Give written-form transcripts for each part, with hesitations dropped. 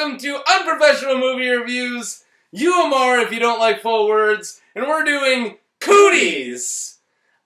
welcome to Unprofessional Movie Reviews. UMR if you don't like full words. And we're doing Cooties.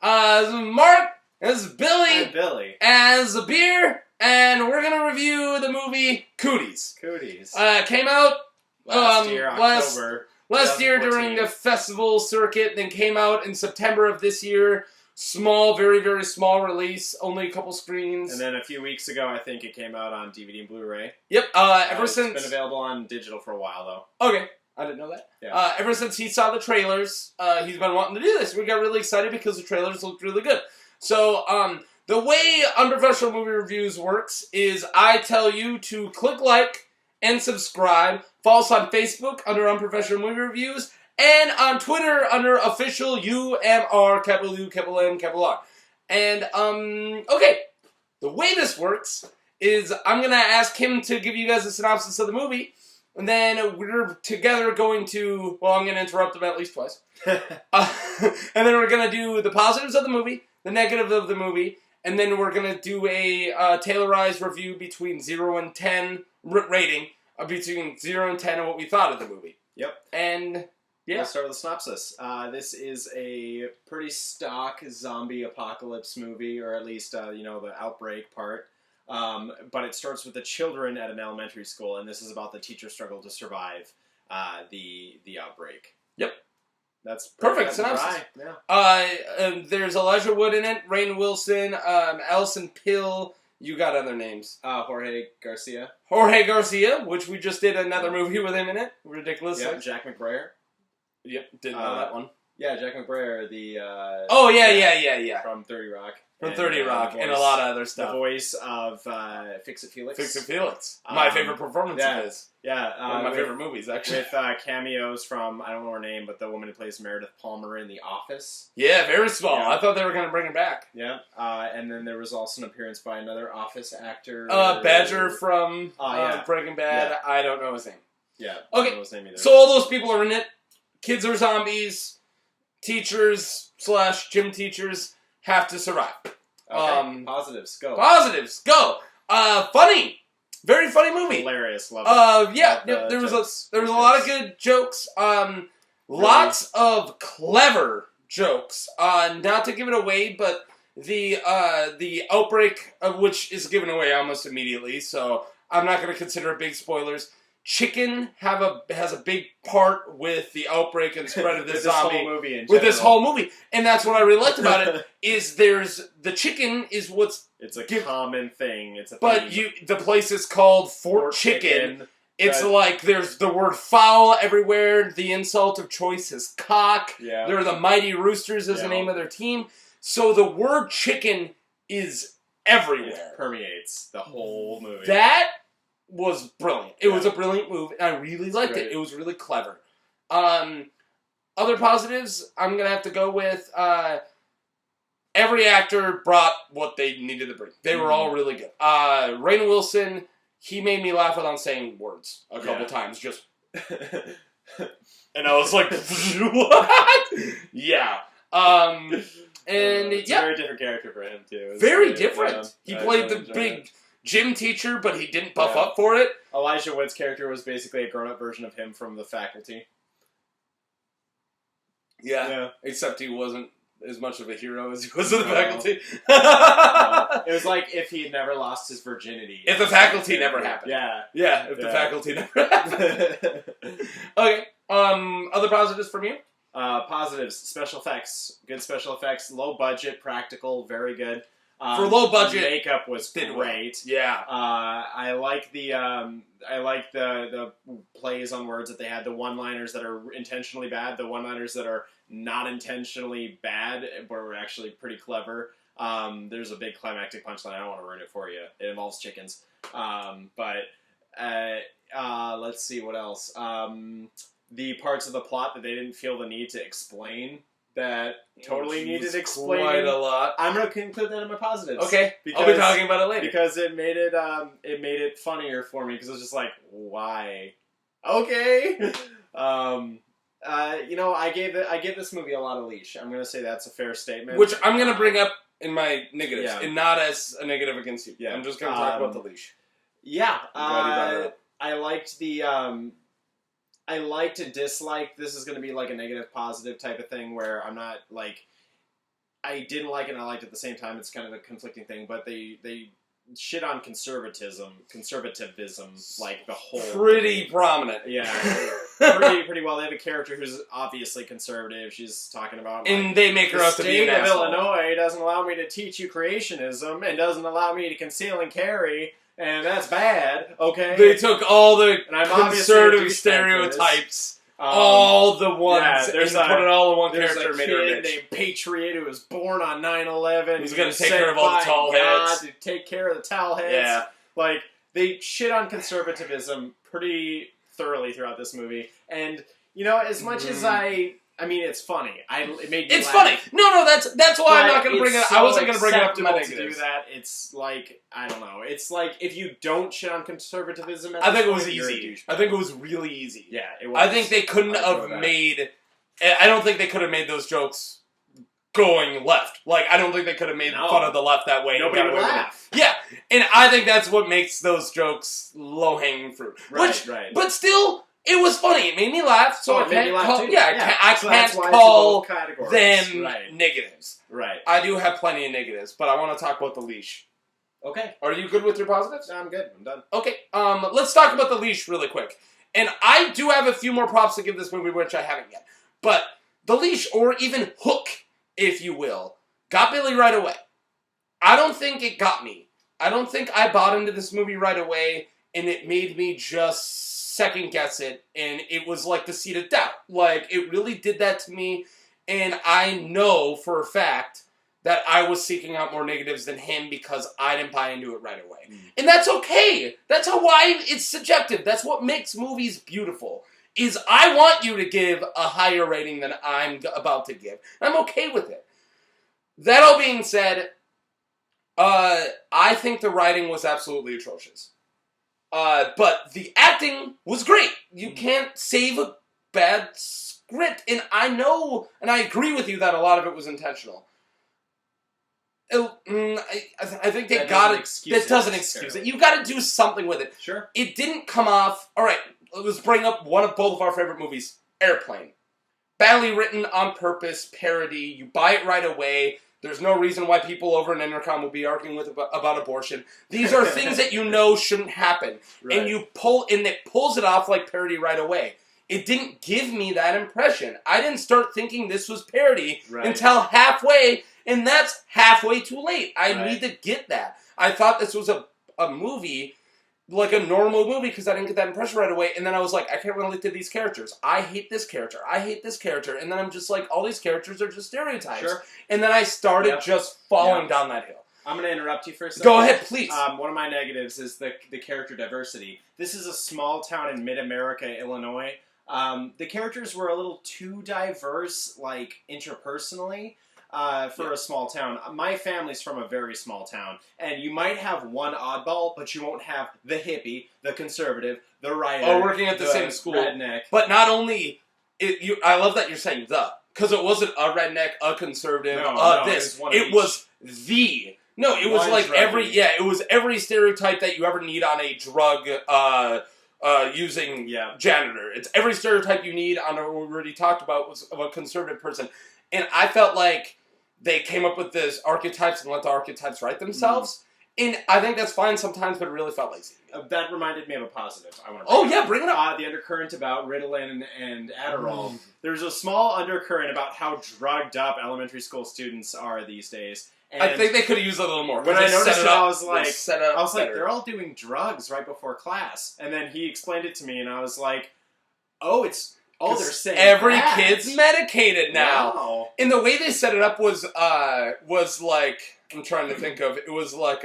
This is Mark, this is Billy. And Billy. As a beer, and we're going to review the movie Cooties. Cooties. Came out last year, October. Last year during the festival circuit, then came out in September of this year. Small, very, very small release. Only a couple screens. And then a few weeks ago, I think it came out on DVD and Blu-ray. Yep. Ever since... It's been available on digital for a while, though. Okay. I didn't know that. Yeah. Ever since he saw the trailers, he's been wanting to do this. We got really excited because the trailers looked really good. So, the way Unprofessional Movie Reviews works is I tell you to click like and subscribe. Follow us on Facebook under Unprofessional Movie Reviews. And on Twitter under official UMR, capital U, capital M, capital R. And, okay. The way this works is I'm going to ask him to give you guys a synopsis of the movie. And then we're together going to, well, I'm going to interrupt him at least twice. And then we're going to do the positives of the movie, the negatives of the movie. And then we're going to do a tailorized review between 0 and 10 rating. Between 0 and 10 of what we thought of the movie. Yep. And... yeah. We'll start with the synopsis. This is a pretty stock zombie apocalypse movie, or at least, the outbreak part. But it starts with the children at an elementary school, and this is about the teacher's struggle to survive the outbreak. Yep. That's perfect synopsis. Yeah. There's Elijah Wood in it, Rainn Wilson, Alison Pill. You got other names. Jorge Garcia. Jorge Garcia, which we just did another movie with him in it. Ridiculous. Yeah, Jack McBrayer. Yep, didn't know that one. Yeah, Jack McBrayer, the... oh, yeah. From 30 Rock. From 30 Rock, and a lot of other stuff. The voice of Fix-It Felix. Fix-It Felix. My favorite performance of his. Yeah. One of my favorite movies, actually. With cameos from, I don't know her name, but the woman who plays Meredith Palmer in The Office. Yeah, very small. Yeah. I thought they were going to bring her back. Yeah. And then there was also an appearance by another Office actor. Badger from Breaking Bad. Yeah. I don't know his name. Yeah. Okay. I don't know his name either. So all those people are in it. Kids are zombies. Teachers / gym teachers have to survive. Okay. Positives, go. Positives, go. Funny. Very funny movie. Hilarious, love it. Yeah, there was a lot of good jokes. Lots of clever jokes. Not to give it away, but the outbreak of which is given away almost immediately, so I'm not going to consider it big spoilers. Chicken has a big part with the outbreak and spread of this zombie with this whole movie, and that's what I really liked about it. Is the chicken is what's common thing. It's a but thing. The place is called Fort Chicken. It's like there's the word foul everywhere. The insult of choice is cock. Yeah. They're the Mighty Roosters as the name of their team. So the word chicken is everywhere. It permeates the whole movie. That was brilliant. It was a brilliant move, and I really liked it. It was really clever. Other positives, I'm going to have to go with every actor brought what they needed to bring. They were all really good. Rainn Wilson, he made me laugh without saying words a couple times. Just... and I was like, what? Yeah. It's a very different character for him, too. Very different. He played the big... gym teacher, but he didn't buff up for it. Elijah Wood's character was basically a grown-up version of him from The Faculty. Yeah. Except he wasn't as much of a hero as he was in The Faculty. It was like if he had never lost his virginity. If The Faculty never happened. Yeah, if The Faculty never happened. Okay. Other positives from you? Positives. Special effects. Good special effects. Low budget, practical, very good. For low budget, makeup was great. Yeah. I like the plays on words that they had. The one-liners that are intentionally bad. The one-liners that are not intentionally bad, but were actually pretty clever. There's a big climactic punchline. I don't want to ruin it for you. It involves chickens. Let's see what else. The parts of the plot that they didn't feel the need to explain. That totally needed explaining. Quite a lot. I'm going to include that in my positives. Okay, I'll be talking about it later. Because it made it funnier for me, because it was just like, why? Okay. I gave this movie a lot of leash. I'm going to say that's a fair statement. Which I'm going to bring up in my negatives, Yeah. and not as a negative against you. Yeah. I'm just going to talk about the leash. Yeah. I liked the I liked and disliked. This is going to be like a negative positive type of thing where I'm not like I didn't like it and I liked it at the same time. It's kind of a conflicting thing, but they shit on conservatism, like the whole pretty prominent. Yeah, pretty well. They have a character who's obviously conservative. She's talking about, like, and they make her out to be an state of asshole. Illinois doesn't allow me to teach you creationism and doesn't allow me to conceal and carry, and that's bad. Okay, They took all the and I'm obviously a conservative douchebag for stereotypes. All the ones, yeah, and put it all in one there's character a and made her kid rich. named Patriot who was born on 9/11. He's gonna who's take sent care of all the by tall God heads. to take care of the towel heads. Yeah. Like, they shit on conservatism pretty thoroughly throughout this movie. And, you know, as much as I mean, it's funny. It made me It's laugh. funny. No, that's why I'm not going to bring it up. I wasn't going to bring it up to my acceptable negatives. to do that. It's like, I don't know. It's like, if you don't shit on conservatism at I this think it was point, you're a easy. douchebag. I think it was really easy. Yeah, it was. I think they couldn't I'd go have with that. made... I don't think they could have made those jokes going left. Like, I don't think they could have made No. fun of the left that way. and Nobody got would away with it. laugh. Yeah, and I think that's what makes those jokes low-hanging fruit. Right, right. But still, it was funny. It made me laugh, so Oh, I it made me can't laugh call... too. Yeah, I So can't that's why it's in call both categories. them Right. negatives. Right. I do have plenty of negatives, but I want to talk about the leash. Okay. Are you good with your positives? I'm good. I'm done. Okay, let's talk about the leash really quick. And I do have a few more props to give this movie, which I haven't yet. But the leash, or even hook, if you will, got Billy right away. I don't think it got me. I don't think I bought into this movie right away, and it made me just second guess it, and it was like the seed of doubt. Like, it really did that to me, and I know for a fact that I was seeking out more negatives than him because I didn't buy into it right away. And that's okay. That's why it's subjective. That's what makes movies beautiful. Is I want you to give a higher rating than I'm about to give. I'm okay with it. That all being said, I think the writing was absolutely atrocious. But the acting was great. You can't save a bad script. And I know, and I agree with you that a lot of it was intentional. I think they got it. That doesn't excuse it. You got to do something with it. Sure. It didn't come off. All right, let's bring up one of both of our favorite movies, Airplane. Badly written, on purpose, parody. You buy it right away. There's no reason why people over an intercom will be arguing about abortion. These are things that you know shouldn't happen, Right. and it pulls it off like parody right away. It didn't give me that impression. I didn't start thinking this was parody until halfway. And that's halfway too late. I need to get that. I thought this was a movie, like a normal movie, because I didn't get that impression right away. And then I was like, I can't relate to these characters. I hate this character. I hate this character. And then I'm just like, all these characters are just stereotypes. Sure. And then I started just falling down that hill. I'm going to interrupt you for a second. Go ahead, please. One of my negatives is the character diversity. This is a small town in mid-America, Illinois. The characters were a little too diverse, like, interpersonally. For a small town. My family's from a very small town, and you might have one oddball, but you won't have the hippie, the conservative, the writer, working at the same school. redneck. But not only... I love that you're saying the, because it wasn't a redneck, a conservative, this. It was the... No, it was like it was every stereotype that you ever need on a drug using janitor. It's every stereotype you need on what we already talked about was of a conservative person. And I felt like they came up with this archetypes and let the archetypes write themselves. And I think that's fine sometimes, but it really felt lazy. That reminded me of a positive. I want to bring it up. The undercurrent about Ritalin and Adderall. There's a small undercurrent about how drugged up elementary school students are these days. And I think they could have used a little more. When I noticed it, I was like, better. they're all doing drugs right before class. And then he explained it to me, and I was like, they're saying every kid's medicated now. Wow. And the way they set it up was like, I'm trying to think of, it was like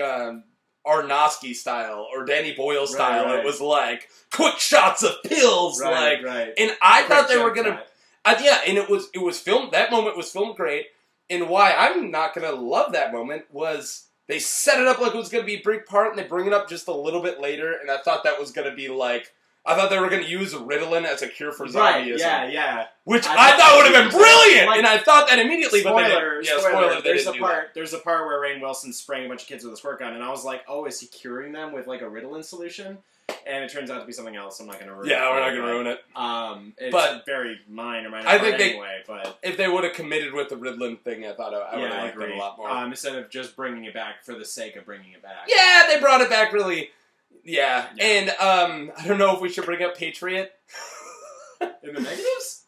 Aronofsky style or Danny Boyle style. Right. It was like quick shots of pills, Right. And I thought they were gonna, and it was filmed. That moment was filmed great. And why I'm not gonna love that moment was they set it up like it was gonna be a big part, and they bring it up just a little bit later. And I thought that was gonna be like. I thought they were going to use Ritalin as a cure for zombieism. Yeah. Which I thought would have been brilliant! And I thought that immediately, spoiler, but spoiler, there's a part where Rainn Wilson's spraying a bunch of kids with a squirt gun, and I was like, is he curing them with like a Ritalin solution? and it turns out to be something else. I'm not going to ruin it. Yeah, we're not going to ruin it. It's But very minor I think anyway, but... if they would have committed with the Riddlin thing, I thought I would have liked it a lot more. Instead of just bringing it back for the sake of bringing it back. Yeah, they brought it back really... Yeah. And I don't know if we should bring up Patriot. In the negatives?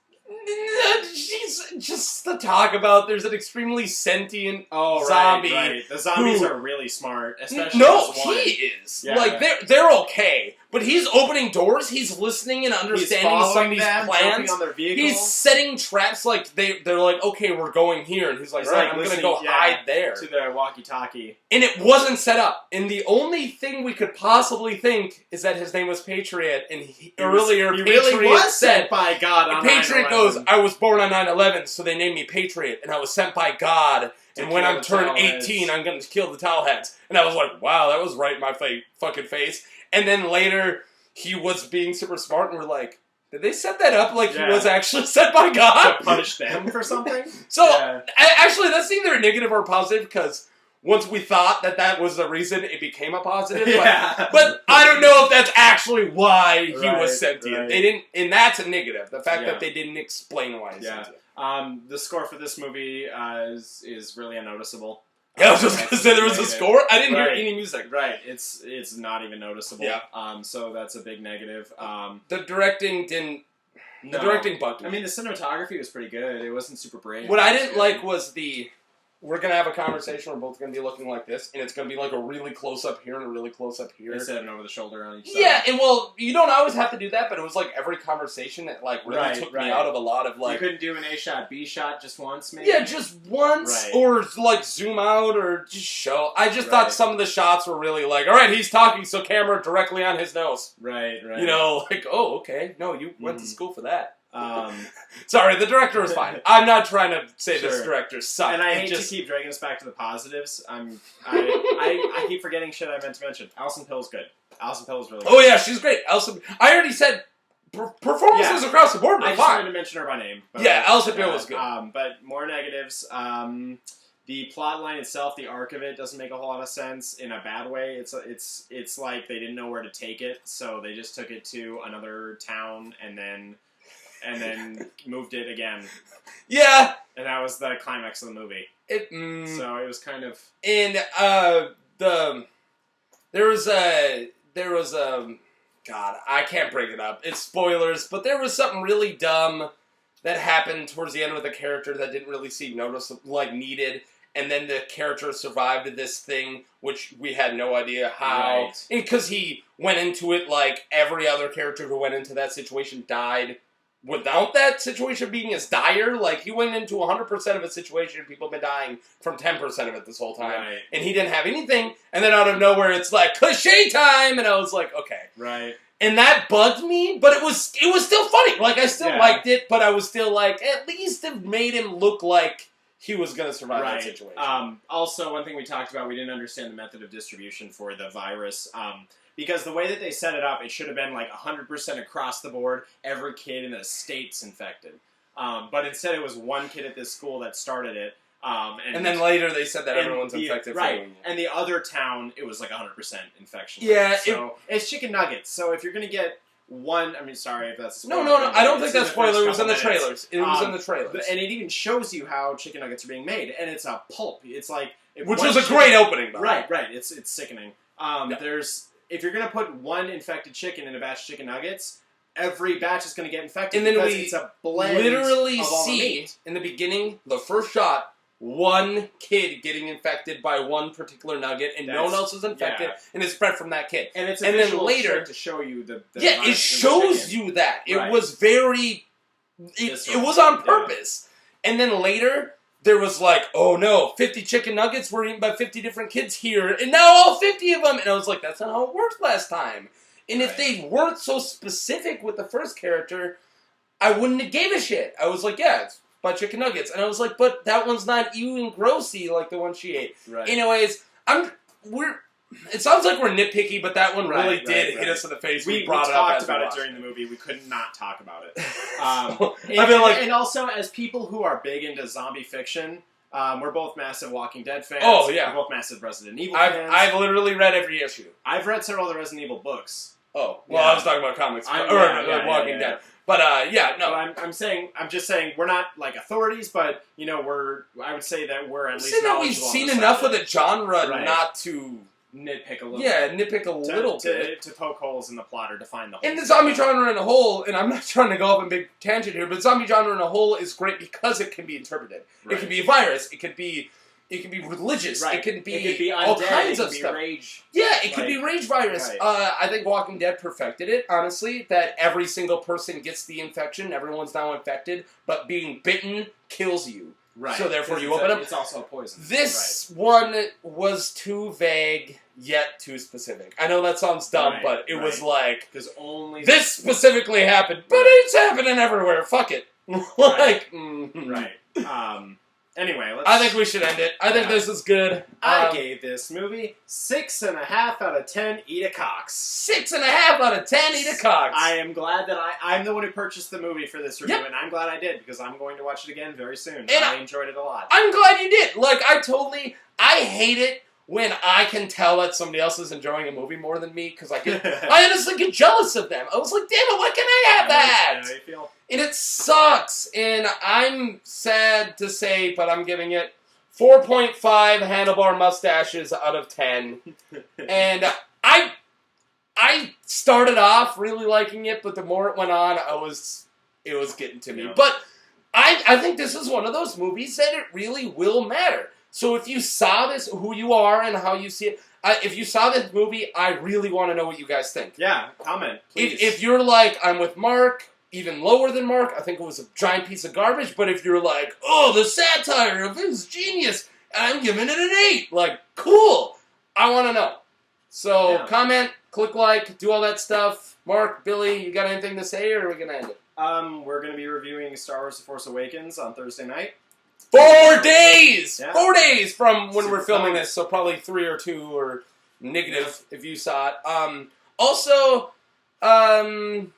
She's just to talk about. There's an extremely sentient zombie. Right. The zombies are really smart, especially he is. Yeah. Like they're okay, but he's opening doors. He's listening and understanding somebody's plans. On their he's setting traps. Like they're like, okay, we're going here, and he's like, right, I'm gonna go hide there to the walkie-talkie. And it wasn't set up. And the only thing we could possibly think is that his name was Patriot. And earlier, he Patriot really was said, sent by God on Patriot 9/11. goes, I was born on 9/11, so they named me Patriot, and I was sent by God. And when I'm turned 18, I'm going to kill the towel heads. And I was like, wow, that was right in my fucking face. And then later, he was being super smart, and we're like, did they set that up like he was actually sent by God? To punish them for something? So, actually, that's either a negative or a positive, because once we thought that was the reason, it became a positive. But I don't know if that's actually why he was sentient. Right. They didn't, and that's a negative. The fact that they didn't explain why he's sentient. The score for this movie is really unnoticeable. Yeah, I was just gonna say there was a score. I didn't hear any music. Right, it's not even noticeable. Yeah. So that's a big negative. The directing didn't. The directing bugged me. I mean, the cinematography was pretty good. It wasn't super bright. What I didn't like was we're going to have a conversation, we're both going to be looking like this, and it's going to be like a really close-up here and a really close-up here. Instead of an over-the-shoulder on each side. Yeah, and well, you don't always have to do that, but it was like every conversation that like really took me out of a lot of like... You couldn't do an A-shot, B-shot just once, maybe? Yeah, just once, or like zoom out, or just show. I just thought some of the shots were really like, alright, he's talking, so camera directly on his nose. Right. You know, like, oh, okay, no, you went to school for that. Sorry, the director was fine. I'm not trying to say this director sucked. And I hate to keep dragging us back to the positives. I keep forgetting shit I meant to mention. Alison Pill's good. Alison Pill is really good. Oh yeah, she's great. Alison, I already said performances across the board were fine. I just wanted to mention her by name. But Alison Pill was good. But more negatives. The plot line itself, the arc of it, doesn't make a whole lot of sense in a bad way. It's like they didn't know where to take it, so they just took it to another town and then moved it again. Yeah. And that was the climax of the movie. So it was kind of... And, there was God, I can't bring it up. It's spoilers, but there was something really dumb that happened towards the end with a character that didn't really seem needed. And then the character survived this thing, which we had no idea how. Right. Because he went into it like every other character who went into that situation died. Without that situation being as dire, like, he went into 100% of a situation and people have been dying from 10% of it this whole time. Right. And he didn't have anything, and then out of nowhere it's like, cliche time! And I was like, okay. Right. And that bugged me, but it was still funny. Like, I still liked it, but I was still like, at least it made him look like he was going to survive that situation. Also, one thing we talked about, we didn't understand the method of distribution for the virus. Because the way that they set it up, it should have been like 100% across the board, every kid in the state's infected. But instead it was one kid at this school that started it. And then later they said that everyone's infected. Right. And the other town, it was like 100% infection. Yeah. So it's chicken nuggets. So if you're going to get one... I mean, sorry if that's a spoiler. No. I don't think that's spoiler. It was in the trailers. It was in the trailers. And it even shows you how chicken nuggets are being made. And it's a pulp. It's like... Which was a great opening, though. Right. It's sickening. If you're going to put one infected chicken in a batch of chicken nuggets, every batch is going to get infected. And then it's a blend literally of all see, in the beginning, the first shot, one kid getting infected by one particular nugget, and no one else is infected, and it's spread from that kid. And it's a visual trick to show you the it shows you that. It was very... It was on purpose. Yeah. And then later... There was like, oh no, 50 chicken nuggets were eaten by 50 different kids here, and now all 50 of them! And I was like, that's not how it worked last time. And if they weren't so specific with the first character, I wouldn't have gave a shit. I was like, yeah, it's by chicken nuggets. And I was like, but that one's not even grossy like the one she ate. Right. Anyways, it sounds like we're nitpicky, but that one really did hit us in the face. We brought talked about it during the movie. We couldn't not talk about it. And also, as people who are big into zombie fiction, we're both massive Walking Dead fans. Oh, yeah. We're both massive Resident Evil fans. I've literally read every issue. I've read several of the Resident Evil books. Oh, well, Yeah. I was talking about comics I'm- or yeah, Walking Dead. But no. But I'm just saying we're not like authorities, but I would say that we're at I'm least saying that we've knowledgeable on seen the enough of subject. the genre Right. not to Nitpick a little. nitpick a little bit. To poke holes in the plot or to find the holes. In the zombie genre in a whole, and I'm not trying to go off on a big tangent here, but zombie genre in a whole is great because it can be interpreted. Right. It can be a virus. It could be religious. Right. It can be undead, all kinds it of could be stuff. Rage. Yeah, it could be rage virus. Right. I think Walking Dead perfected it, honestly, that every single person gets the infection, everyone's now infected, but being bitten kills you. Right. So therefore you It's open up. It's also a poison. This one was too vague, yet too specific. I know that sounds dumb, Right, but it was like, because only this specifically happened, but it's happening everywhere. Fuck it. Like, Right. Anyway, let's. I think we should end it. I think this is good. I gave this movie 6.5 out of 10. Eat a Cox. 6.5 out of 10. Eat a Cox. I am glad that I'm the one who purchased the movie for this review, Yep. and I'm glad I did because I'm going to watch it again very soon. And I enjoyed it a lot. I'm glad you did. Like, I hate it when I can tell that somebody else is enjoying a movie more than me, because I honestly get jealous of them. I was like, damn it, why can't I have that? I know how you feel. And it sucks. And I'm sad to say, but I'm giving it 4.5 handlebar mustaches out of 10. And I started off really liking it, but the more it went on, it was getting to me. Yeah. But I think this is one of those movies that it really will matter. So if you saw this, who you are and how you see it, if you saw this movie, I really want to know what you guys think. Yeah, comment, please. If you're like, I'm with Mark, even lower than Mark, I think it was a giant piece of garbage, but if you're like, oh, the satire of his genius, I'm giving it an 8. Like, cool. I want to know. So, comment, click like, do all that stuff. Mark, Billy, you got anything to say, or are we going to end it? We're going to be reviewing Star Wars The Force Awakens on Thursday night. 4 days! Yeah. 4 days from when Super we're filming fun. this, so probably 3 or 2 or negative if you saw it. Also, I'm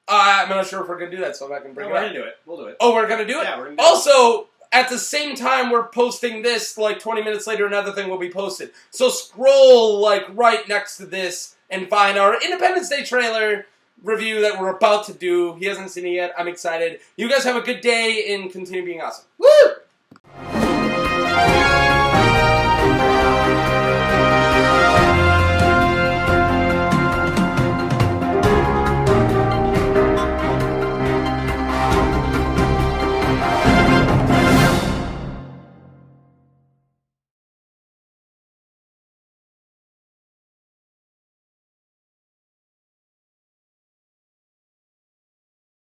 not sure if we're going to do that, so I'm not going to bring No, it we're up. going to do it. We'll do it. Oh, we're going to do it? Yeah, we're going to do it. Also, at the same time we're posting this, like 20 minutes later, another thing will be posted. So scroll, like, right next to this and find our Independence Day trailer review that we're about to do. He hasn't seen it yet. I'm excited. You guys have a good day and continue being awesome. Woo!